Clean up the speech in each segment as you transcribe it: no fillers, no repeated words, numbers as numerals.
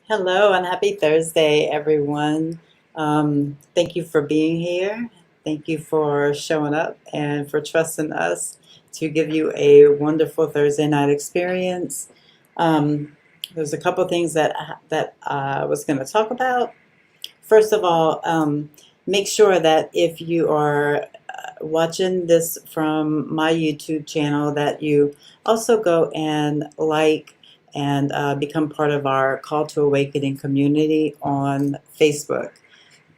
Hello and happy Thursday, everyone. Thank you for being here. Thank you for showing up and for trusting us to give you a wonderful Thursday night experience. Um, there's a couple things that I was going to talk about. First of all, make sure that if you are watching this from my YouTube channel, that you also go and like and become part of our Call to Awakening community on Facebook.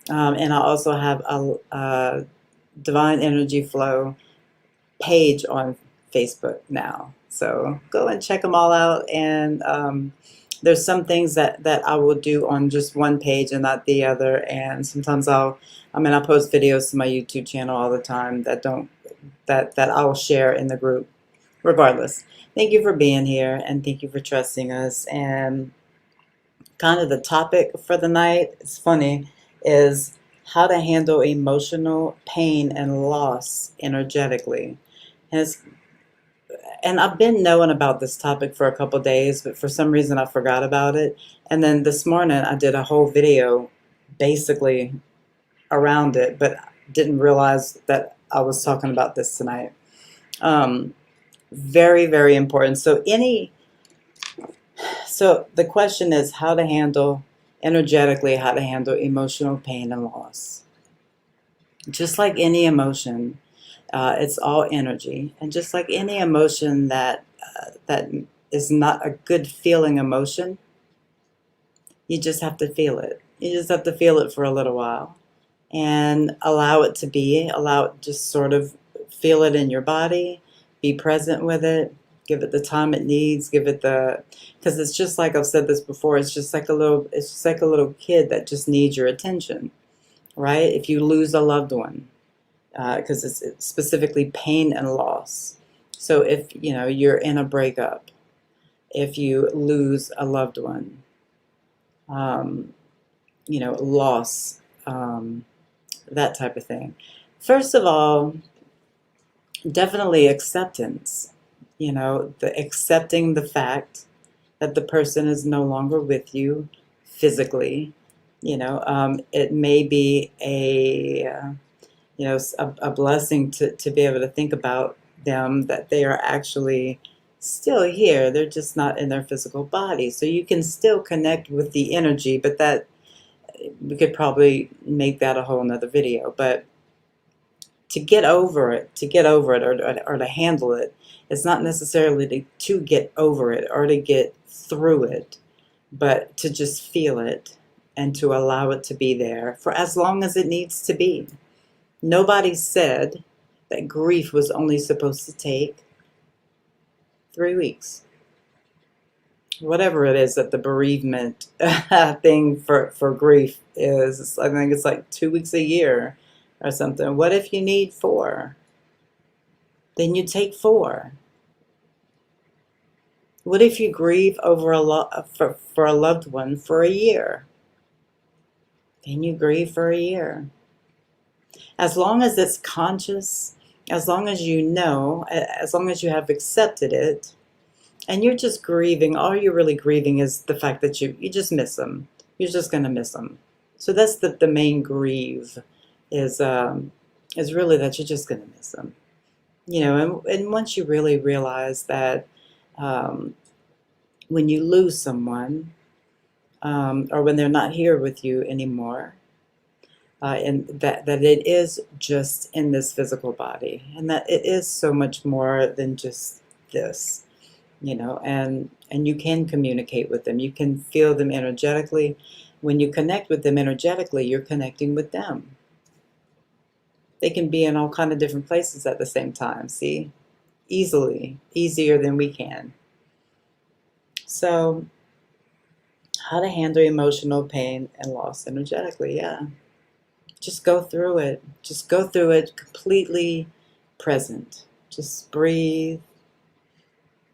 And I also have a Divine Energy Flow page on Facebook now. So go and check them all out. And there's some things that I will do on just one page and not the other. And sometimes I post videos to my YouTube channel all the time that I'll share in the group. Regardless, thank you for being here and thank you for trusting us. And kind of the topic for the night, it's funny, is how to handle emotional pain and loss energetically. And, and I've been knowing about this topic for a couple days, but for some reason I forgot about it. And then this morning I did a whole video basically around it, but didn't realize that I was talking about this tonight. Very, very important. So the question is how to handle energetically, how to handle emotional pain and loss. Just like any emotion, it's all energy, and just like any emotion that is not a good feeling emotion, you just have to feel it. You just have to feel it for a little while and allow it to be. Allow it, just sort of feel it in your body. Be present with it. Give it the time it needs. Give it because it's just like I've said this before. It's just like a little kid that just needs your attention, right? If you lose a loved one, because it's specifically pain and loss. So if you're in a breakup, if you lose a loved one, loss, that type of thing. First of all, definitely acceptance. Accepting the fact that the person is no longer with you physically. It may be a blessing to be able to think about them, that they are actually still here. They're just not in their physical body. So you can still connect with the energy, but that we could probably make that a whole nother video. But to get over it, or to handle it, it's not necessarily to get over it or to get through it, but to just feel it and to allow it to be there for as long as it needs to be. Nobody said that grief was only supposed to take 3 weeks. Whatever it is that the bereavement thing for grief is, I think it's like 2 weeks a year or something. What if you need 4? Then you take 4. What if you grieve over for a loved one for a year? Then you grieve for a year. As long as it's conscious, as long as you know, as long as you have accepted it, and you're just grieving, all you're really grieving is the fact that you just miss them. You're just going to miss them. So that's the main grieve is really that you're just going to miss them. And once you really realize that when you lose someone, or when they're not here with you anymore, and that it is just in this physical body, and that it is so much more than just this, and you can communicate with them. You can feel them energetically. When you connect with them energetically, you're connecting with them. They can be in all kind of different places at the same time, see? Easier than we can. So, how to handle emotional pain and loss energetically, yeah. Just go through it. Just go through it completely present. Just breathe.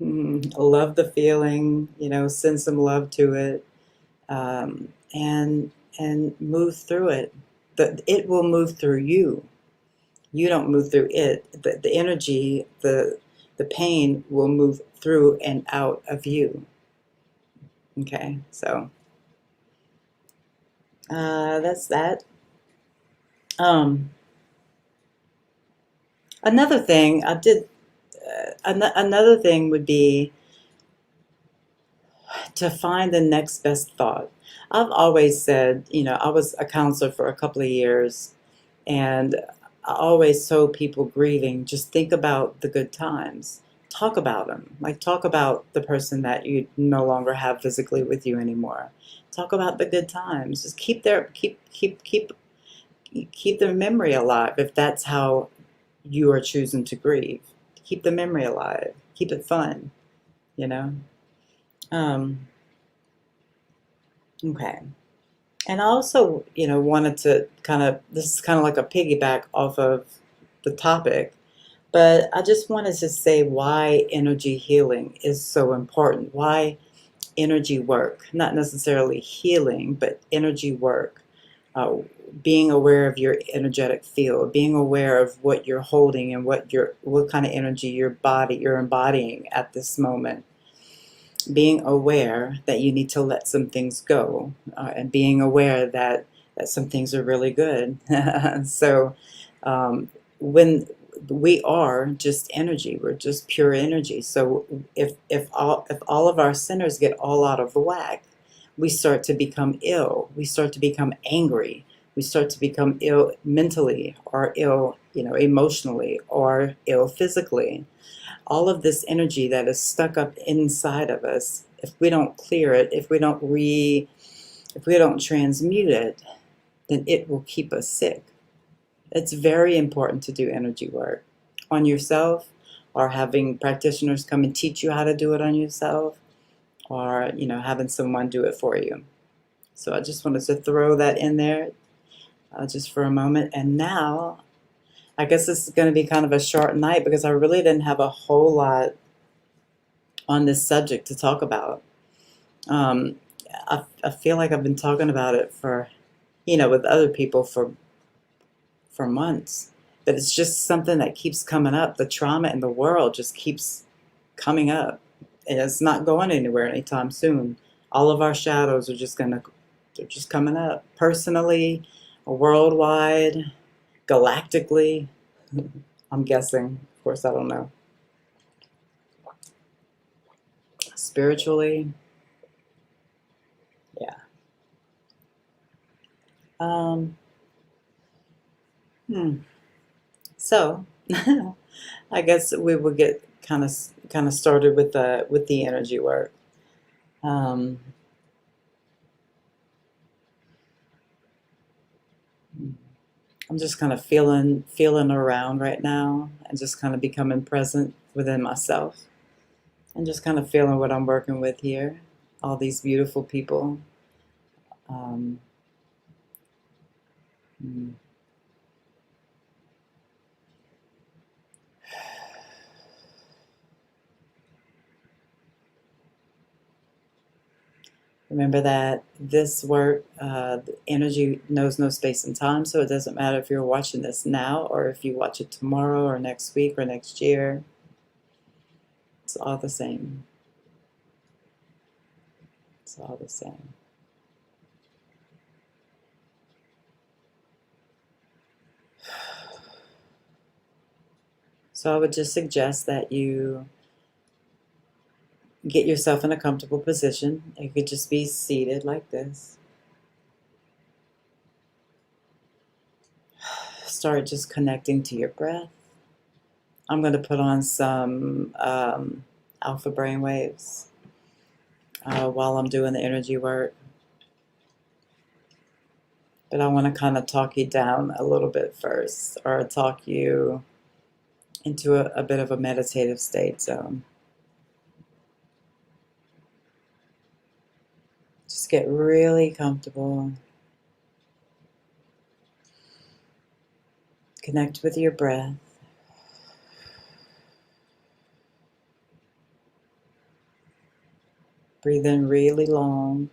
Love the feeling, send some love to it, and move through it. It will move through you. You don't move through it. The energy, the pain will move through and out of you. Okay, so That's that. Um, another thing I did. Another thing would be to find the next best thought. I've always said, I was a counselor for a couple of years, and I always told people grieving, just think about the good times. Talk about them. Like, talk about the person that you no longer have physically with you anymore. Talk about the good times. Just keep their memory alive if that's how you are choosing to grieve. Keep the memory alive. Keep it fun, you know? Um, okay. And I also, wanted to this is kind of like a piggyback off of the topic, but I just wanted to say why energy healing is so important. Why energy work, not necessarily healing, but energy work. Uh, Being aware of your energetic field, being aware of what you're holding and what kind of energy you're embodying at this moment, being aware that you need to let some things go, and being aware that some things are really good. So um, when we are just energy, we're just pure energy. So if all of our centers get all out of whack, we start to become ill. We start to become angry. We start to become ill mentally, or ill, emotionally, or ill physically. All of this energy that is stuck up inside of us, if we don't clear it, if we don't transmute it, then it will keep us sick. It's very important to do energy work on yourself, or having practitioners come and teach you how to do it on yourself, or having someone do it for you. So I just wanted to throw that in there, just for a moment. And now I guess this is going to be kind of a short night, because I really didn't have a whole lot on this subject to talk about. Um, I feel like I've been talking about it for, with other people for months, but it's just something that keeps coming up. The trauma in the world just keeps coming up, and it's not going anywhere anytime soon. All of our shadows are they're just coming up, personally, worldwide, galactically. I'm guessing. Of course, I don't know. Spiritually, yeah. Um, hmm. So, I guess we will get kind of started with the energy work. Um, I'm just kind of feeling around right now, and just kind of becoming present within myself, and just kind of feeling what I'm working with here. All these beautiful people. Um, hmm. Remember that this work, the energy knows no space and time, so it doesn't matter if you're watching this now, or if you watch it tomorrow, or next week, or next year. It's all the same. It's all the same. So I would just suggest that you get yourself in a comfortable position. You could just be seated like this. Start just connecting to your breath. I'm going to put on some alpha brain waves while I'm doing the energy work. But I want to kind of talk you down a little bit first, or talk you into a bit of a meditative state. So just get really comfortable. Connect with your breath. Breathe in really long.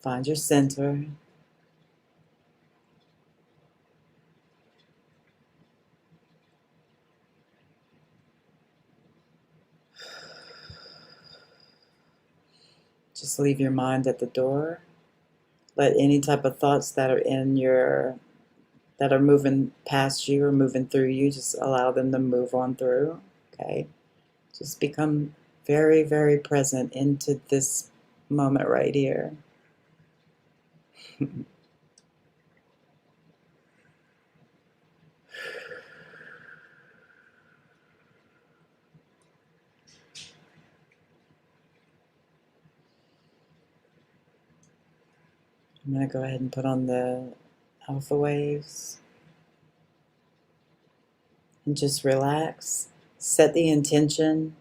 Find your center. Just leave your mind at the door. Let any type of thoughts that are that are moving past you or moving through you, just allow them to move on through. Okay? Just become very, very present into this moment right here. I'm going to go ahead and put on the alpha waves and just relax. Set the intention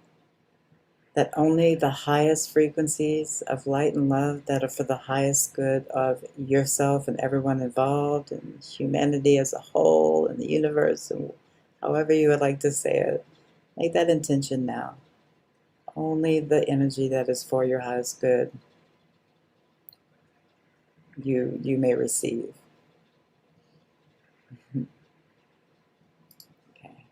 that only the highest frequencies of light and love that are for the highest good of yourself and everyone involved and humanity as a whole and the universe, and however you would like to say it. Make that intention now. Only the energy that is for your highest good you may receive. Okay.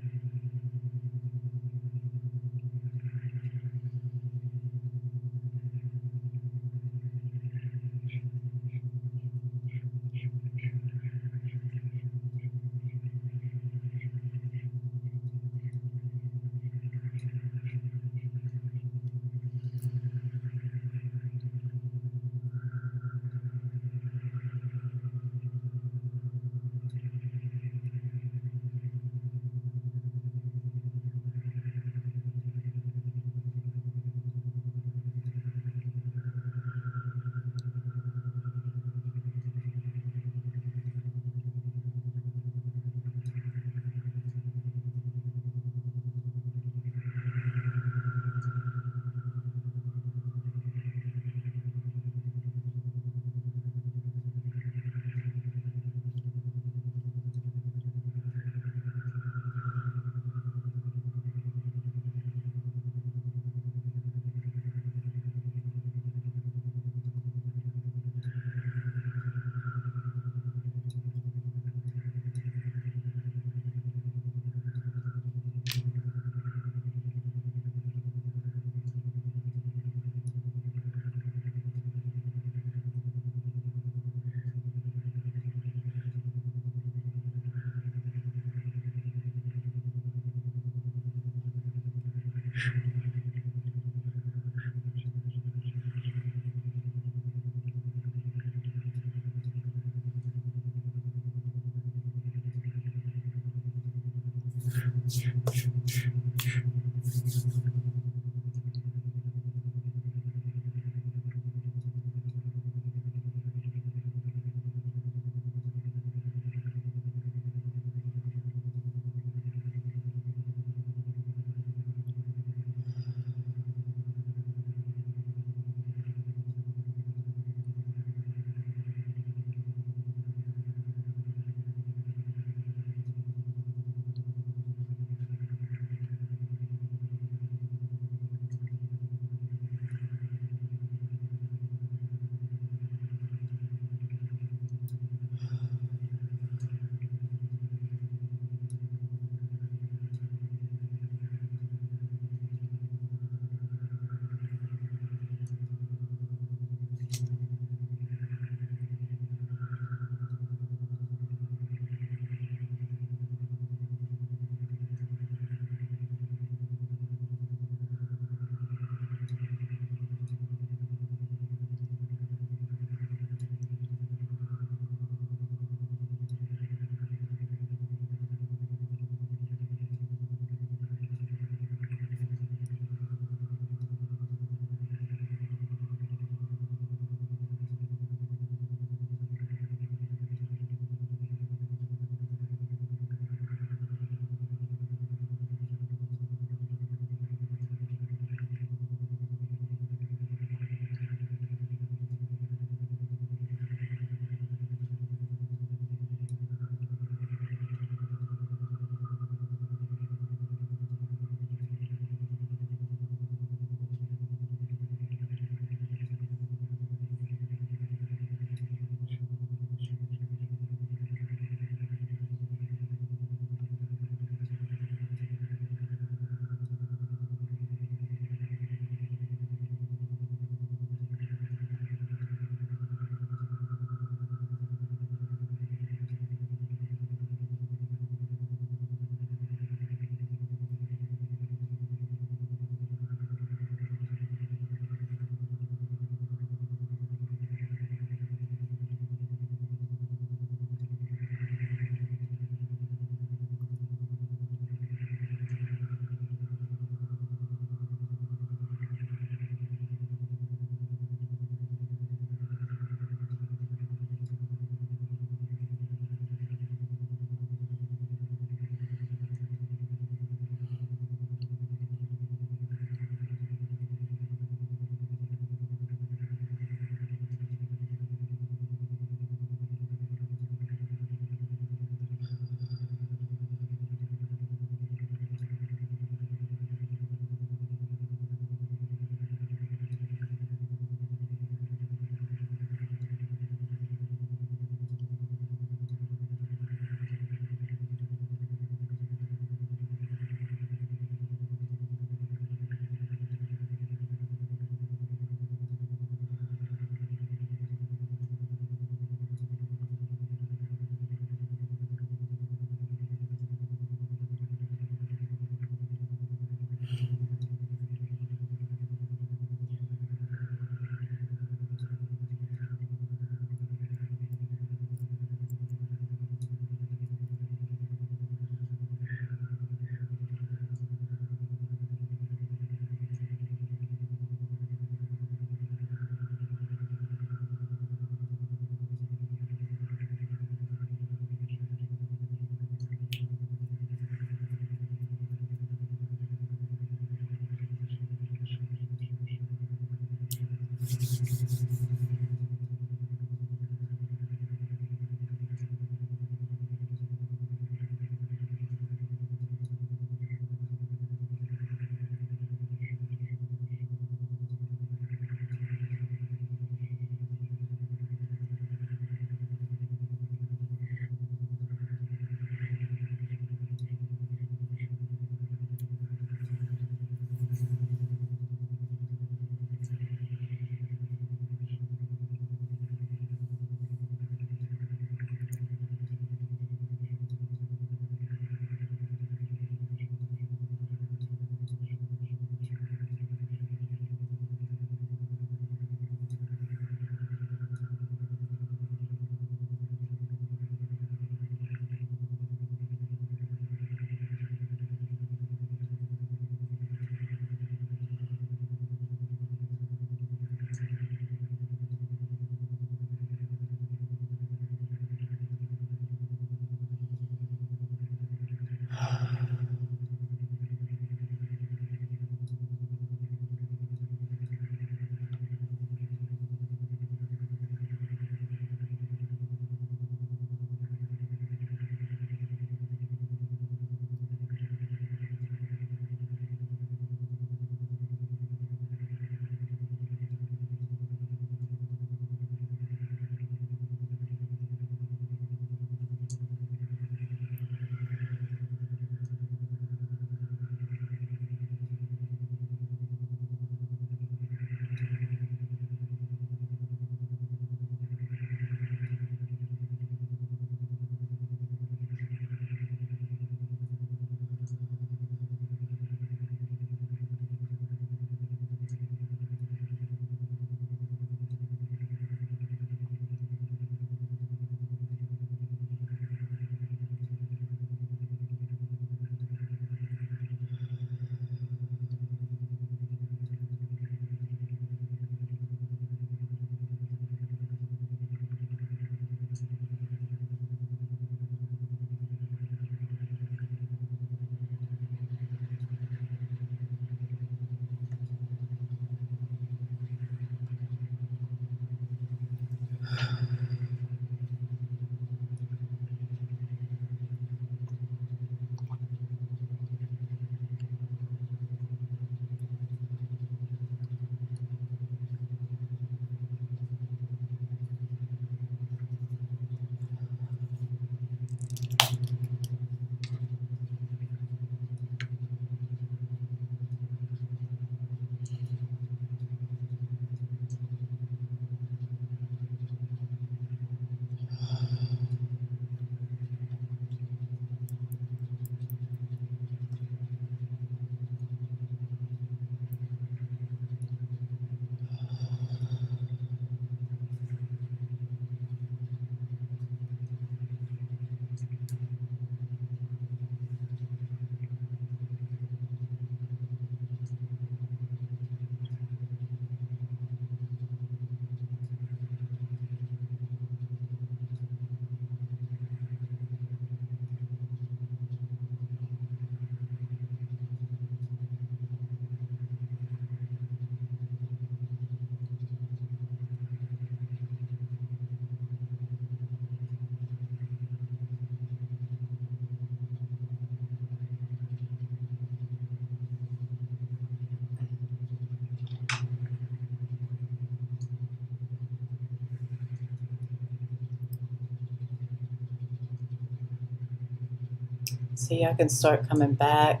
So y'all can start coming back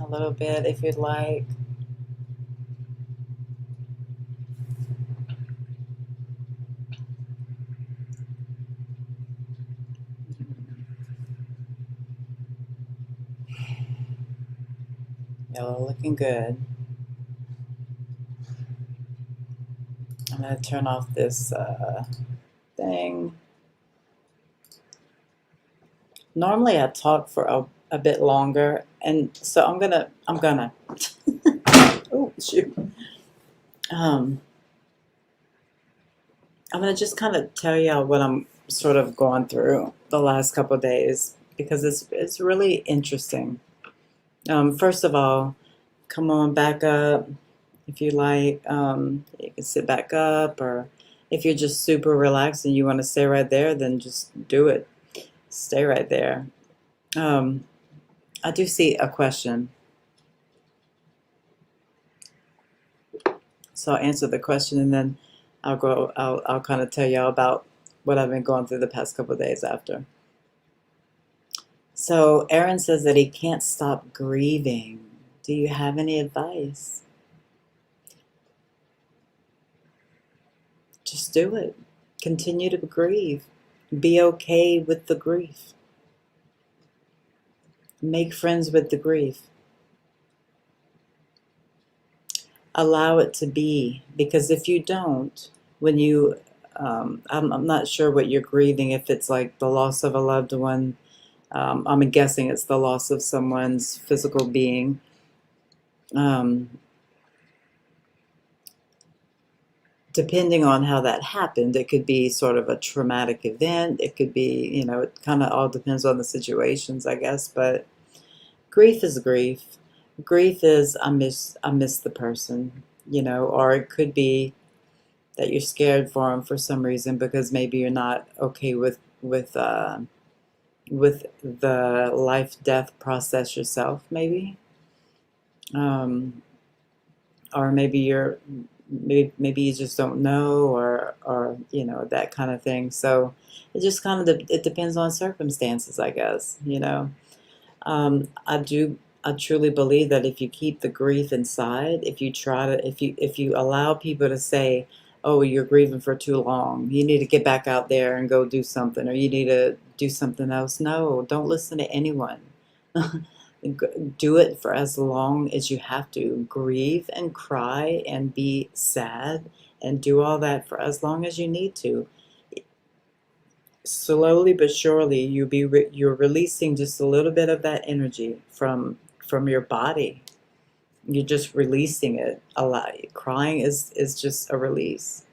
a little bit if you'd like. Y'all are looking good. I'm going to turn off this thing. Normally I talk for a bit longer, and so I'm gonna oh shoot. I'm gonna just kind of tell y'all what I'm sort of going through the last couple of days, because it's really interesting. First of all, come on back up if you like. You can sit back up, or if you're just super relaxed and you want to stay right there, then just do it. Stay right there. I do see a question, so I'll answer the question, and then I'll kind of tell y'all about what I've been going through the past couple of days after. So Aaron says that he can't stop grieving. Do you have any advice? Just do it. Continue to grieve. Be okay with the grief. Make friends with the grief. Allow it to be, because if you don't, when you, I'm not sure what you're grieving, if it's like the loss of a loved one. I'm guessing it's the loss of someone's physical being. Depending on how that happened, it could be sort of a traumatic event. It could be, it kind of all depends on the situations, I guess. But Grief is grief. Grief is I miss the person, or it could be that you're scared for them for some reason because maybe you're not okay with the life death process yourself, maybe. Um, or maybe you just don't know, or that kind of thing. So it just kind of it depends on circumstances, I guess. I truly believe that if you keep the grief inside, if you allow people to say, oh, you're grieving for too long, you need to get back out there and go do something, or you need to do something else. No, don't listen to anyone. Do it for as long as you have to. Grieve and cry and be sad and do all that for as long as you need to. Slowly but surely, you're releasing just a little bit of that energy from your body. You're just releasing it a lot. Crying is just a release.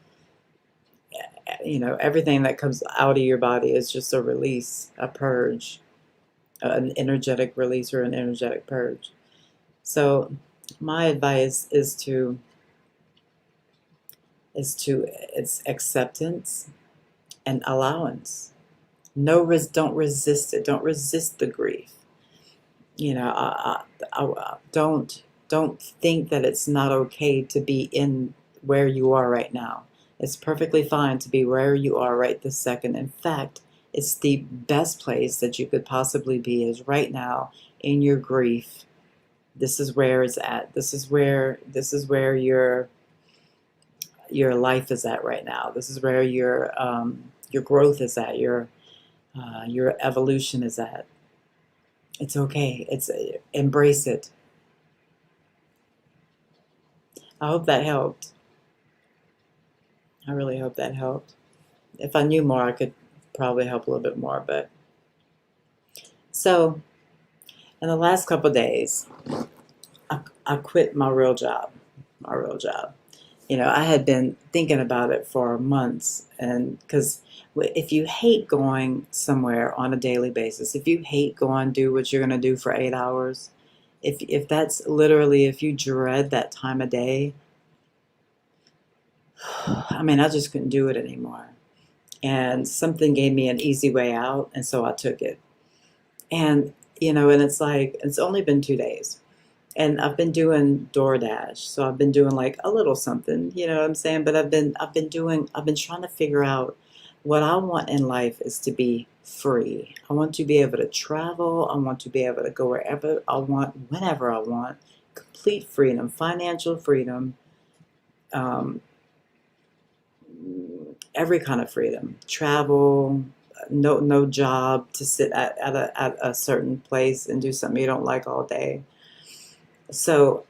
Everything that comes out of your body is just a release, a purge, an energetic release or an energetic purge. So my advice it's acceptance and allowance. Don't resist it. Don't resist the grief. Don't think that it's not okay to be in where you are right now. It's perfectly fine to be where you are right this second. In fact, it's the best place that you could possibly be is right now in your grief. This is where it's at. This is where your life is at right now. This is where your growth is at. Your evolution is at. It's okay. Embrace it. I hope that helped. I really hope that helped. If I knew more, I could probably help a little bit more. But so, in the last couple of days, I quit my real job. My real job. I had been thinking about it for months, and because if you hate going somewhere on a daily basis, if you hate going do what you're going to do for 8 hours, if that's literally, if you dread that time of day, I mean, I just couldn't do it anymore. And something gave me an easy way out, and so I took it. And and it's like it's only been 2 days. And I've been doing DoorDash, so I've been doing like a little something, you know what I'm saying? But I've been trying to figure out what I want in life is to be free. I want to be able to travel. I want to be able to go wherever I want, whenever I want. Complete freedom, financial freedom, um, every kind of freedom. Travel, no job to sit at a certain place and do something you don't like all day. So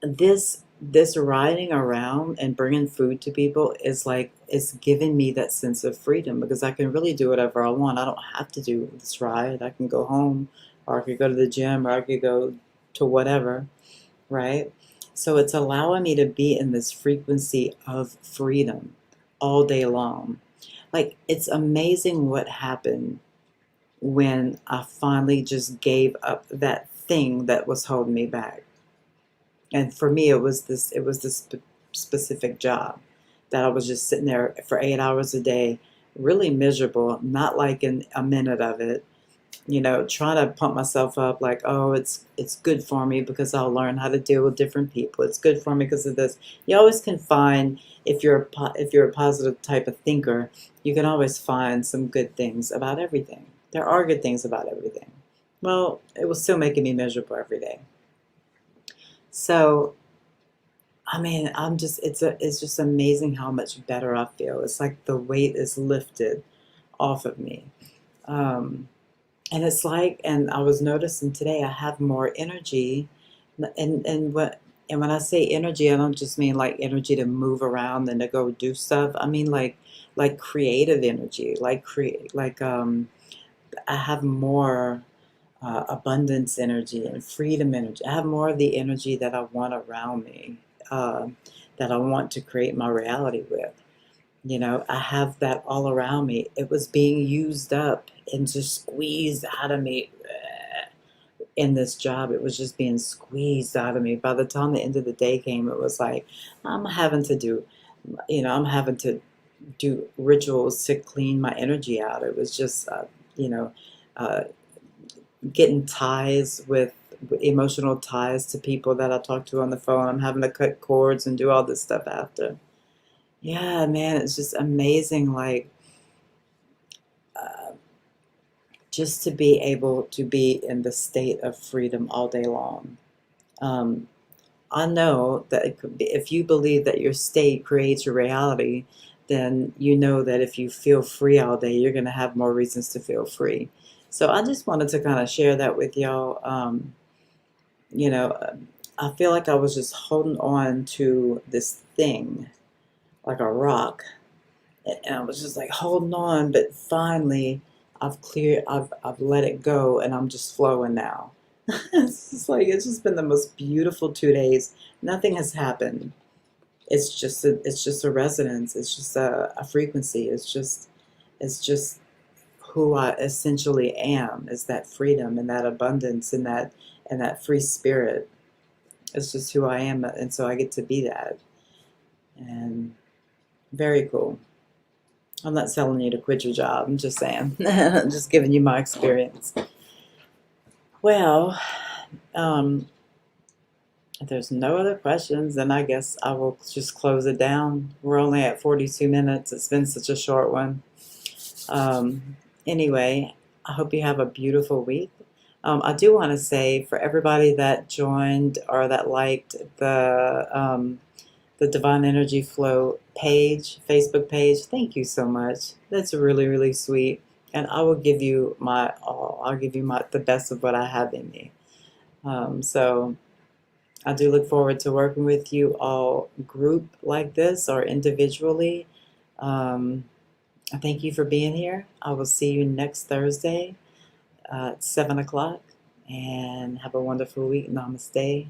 this riding around and bringing food to people is like it's giving me that sense of freedom because I can really do whatever I want. I don't have to do this ride. I can go home, or I could go to the gym, or I could go to whatever, right? So it's allowing me to be in this frequency of freedom all day long. Like, it's amazing what happened when I finally just gave up that thing that was holding me back. And for me, it was this specific job that I was just sitting there for 8 hours a day, really miserable, not liking a minute of it. Trying to pump myself up like, oh, it's good for me because I'll learn how to deal with different people. It's good for me because of this. You always can find, if you're a positive type of thinker, you can always find some good things about everything. There are good things about everything. Well, it was still making me miserable every day. So, I mean, it's just amazing how much better I feel. It's like the weight is lifted off of me. Um, and it's like, and I was noticing today, I have more energy, and when I say energy, I don't just mean like energy to move around and to go do stuff. I mean like creative energy, I have more abundance energy and freedom energy. I have more of the energy that I want around me, uh, that I want to create my reality with. I have that all around me. It was being used up and just squeezed out of me in this job, it was just being squeezed out of me. By the time the end of the day came, it was like I'm having to do, I'm having to do rituals to clean my energy out. It was just, you know, uh, getting ties with emotional ties to people that I talk to on the phone. I'm having to cut cords and do all this stuff after. Yeah, man, it's just amazing. Like, uh, just to be able to be in the state of freedom all day long. Um, I know that it could be, if you believe that your state creates your reality, then you know that if you feel free all day, you're going to have more reasons to feel free. So I just wanted to kind of share that with y'all. You know, I feel like I was just holding on to this thing like a rock, and I was just like holding on, but finally I've let it go, and I'm just flowing now. It's just like it's just been the most beautiful 2 days. Nothing has happened. It's just a resonance. It's just a frequency. It's just who I essentially am, is that freedom and that abundance and that free spirit. It's just who I am, and so I get to be that. And very cool. I'm not telling you to quit your job. I'm just saying. I'm just giving you my experience. Well, if there's no other questions, then I guess I will just close it down. We're only at 42 minutes. It's been such a short one. Anyway, I hope you have a beautiful week. I do want to say, for everybody that joined or that liked the Divine Energy Flow page, Facebook page, thank you so much. That's really, really sweet. And I will give you my all. I'll give you the best of what I have in me. So I do look forward to working with you all group like this or individually. Thank you for being here. I will see you next Thursday at 7 o'clock. And have a wonderful week. Namaste.